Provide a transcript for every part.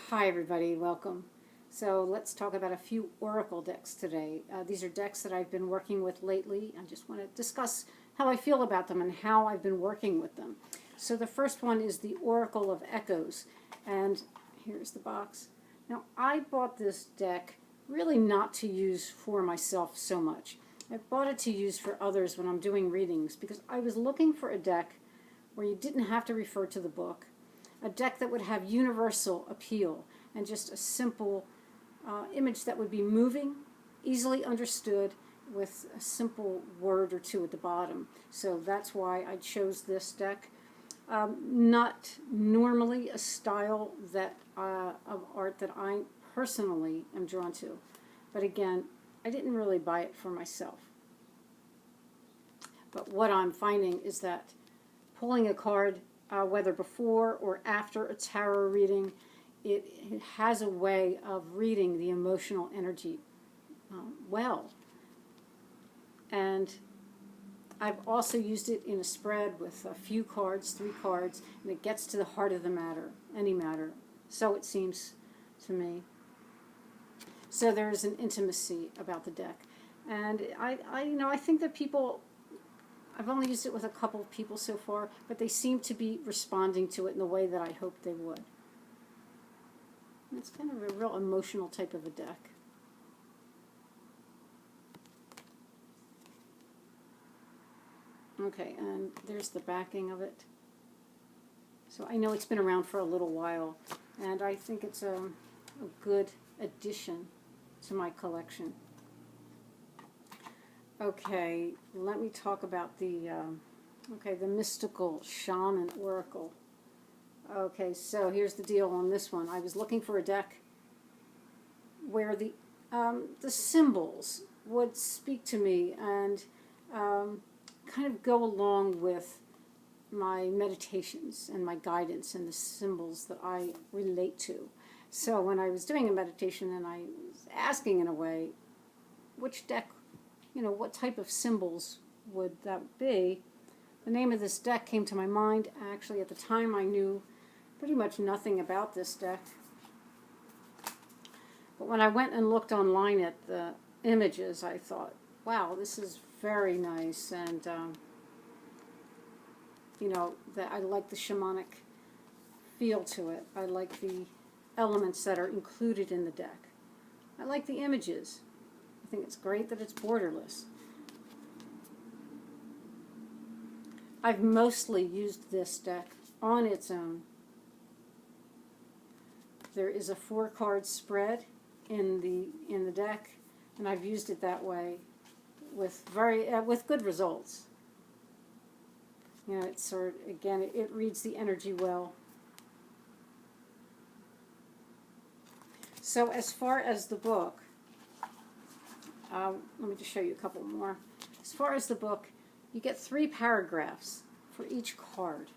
Hi everybody, welcome. So let's talk about a few oracle decks today. These are decks that I've been working with lately. I just want to discuss how I feel about them and how I've been working with them. So the first one is the Oracle of Echoes, and here's the box. Now I bought this deck really not to use for myself so much. I bought it to use for others when I'm doing readings because I was looking for a deck where you didn't have to refer to the book, a deck that would have universal appeal and just a simple image that would be moving, easily understood, with a simple word or two at the bottom. So that's why I chose this deck. Not normally a style that of art that I personally am drawn to, but again, I didn't really buy it for myself. But what I'm finding is that pulling a card, whether before or after a tarot reading, it has a way of reading the emotional energy well. And I've also used it in a spread with a few cards, 3 cards, and it gets to the heart of the matter, any matter. So it seems to me. So there's an intimacy about the deck. And I think that people, I've only used it with a couple of people so far, but they seem to be responding to it in the way that I hoped they would. It's kind of a real emotional type of a deck. Okay, and there's the backing of it. So I know it's been around for a little while, and I think it's a good addition to my collection. Okay, let me talk about the mystical Shaman Oracle. Okay, so here's the deal on this one. I was looking for a deck where the symbols would speak to me and kind of go along with my meditations and my guidance and the symbols that I relate to. So when I was doing a meditation and I was asking in a way, which deck, what type of symbols would that be? The name of this deck came to my mind. Actually, at the time, I knew pretty much nothing about this deck. But when I went and looked online at the images, I thought, wow, this is very nice. And, that I like the shamanic feel to it. I like the elements that are included in the deck. I like the images. I think it's great that it's borderless. I've mostly used this deck on its own. There is a 4-card spread in the deck, and I've used it that way with good results. It's sort of, again, it reads the energy well. So as far as the book, let me just show you a couple more. As far as the book, you get 3 paragraphs for each card.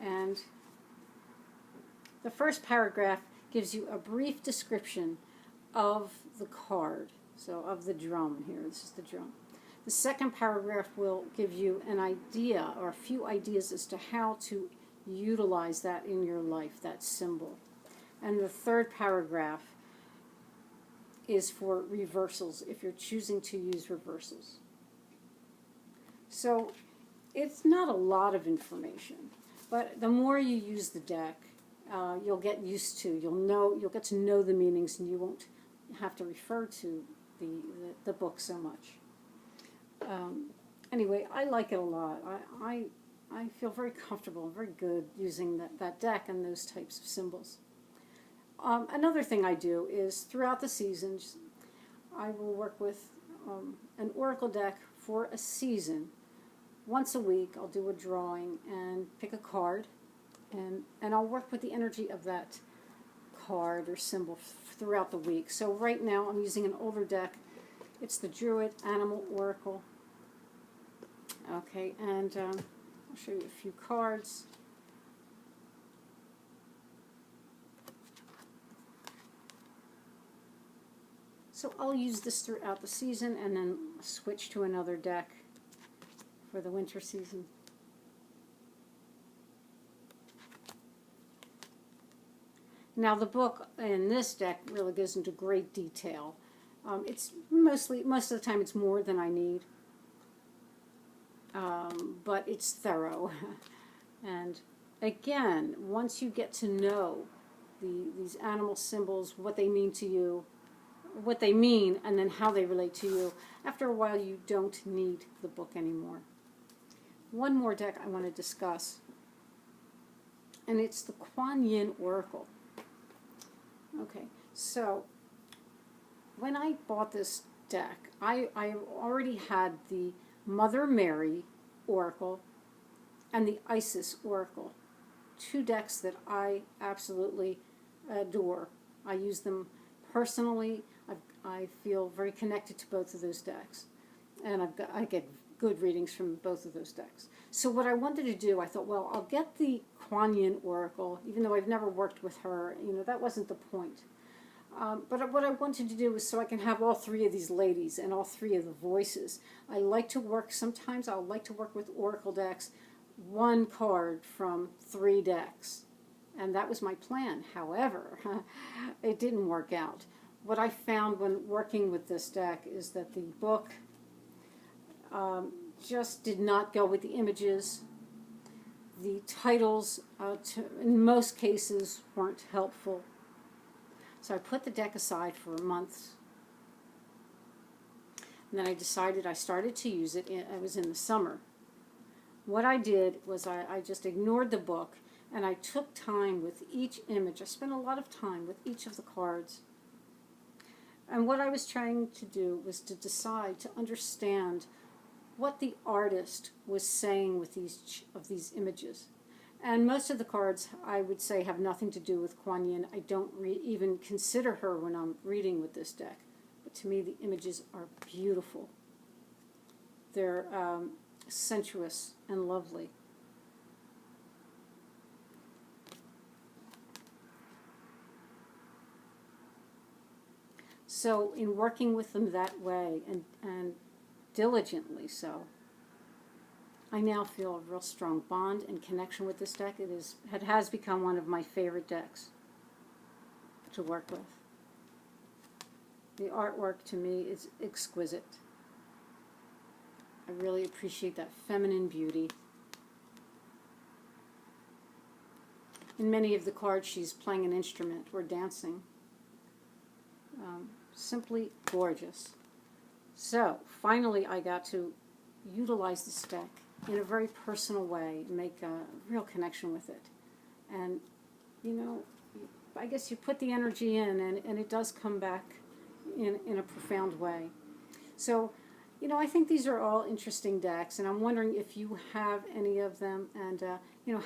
And the first paragraph gives you a brief description of the card, so of the drum here. This is the drum. The second paragraph will give you an idea or a few ideas as to how to utilize that in your life, that symbol. And the third paragraph is for reversals, if you're choosing to use reversals. So it's not a lot of information, but the more you use the deck, you'll get used to. You'll get to know the meanings, and you won't have to refer to the book so much. Anyway, I like it a lot. I feel very comfortable and very good using that deck and those types of symbols. Another thing I do is throughout the seasons, I will work with an oracle deck for a season. Once a week, I'll do a drawing and pick a card, and I'll work with the energy of that card or symbol throughout the week. So right now, I'm using an older deck. It's the Druid Animal Oracle. Okay, and I'll show you a few cards. So I'll use this throughout the season and then switch to another deck for the winter season. Now the book in this deck really goes into great detail. It's most of the time it's more than I need, but it's thorough. And again, once you get to know these animal symbols, what they mean to you, what they mean, and then how they relate to you, after a while you don't need the book anymore. One more deck I want to discuss, and it's the Quan Yin Oracle. Okay, so when I bought this deck, I already had the Mother Mary Oracle and the Isis Oracle, two decks that I absolutely adore. I use them personally. I feel very connected to both of those decks, and I get good readings from both of those decks. So what I wanted to do, I thought, well, I'll get the Quan Yin Oracle, even though I've never worked with her. You know, that wasn't the point. But what I wanted to do was so I can have all three of these ladies and all three of the voices. I like to work, sometimes I'll like to work with Oracle decks, one card from 3 decks. And that was my plan. However, it didn't work out. What I found when working with this deck is that the book just did not go with the images. The titles, in most cases, weren't helpful. So I put the deck aside for a month. And then I started to use it. It was in the summer. What I did was I just ignored the book, and I took time with each image. I spent a lot of time with each of the cards. And what I was trying to do was to decide, to understand what the artist was saying with these images. And most of the cards, I would say, have nothing to do with Quan Yin. I don't even consider her when I'm reading with this deck. But to me, the images are beautiful. They're sensuous and lovely. So in working with them that way, and diligently so, I now feel a real strong bond and connection with this deck. It has become one of my favorite decks to work with. The artwork to me is exquisite. I really appreciate that feminine beauty. In many of the cards, she's playing an instrument or dancing. Simply gorgeous. So, finally, I got to utilize this deck in a very personal way, make a real connection with it. And, you know, I guess you put the energy in, and it does come back in a profound way. So, you know, I think these are all interesting decks, and I'm wondering if you have any of them, and, you know,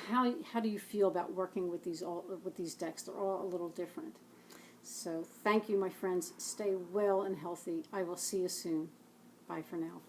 how do you feel about working with these decks? They're all a little different. So thank you, my friends. Stay well and healthy. I will see you soon. Bye for now.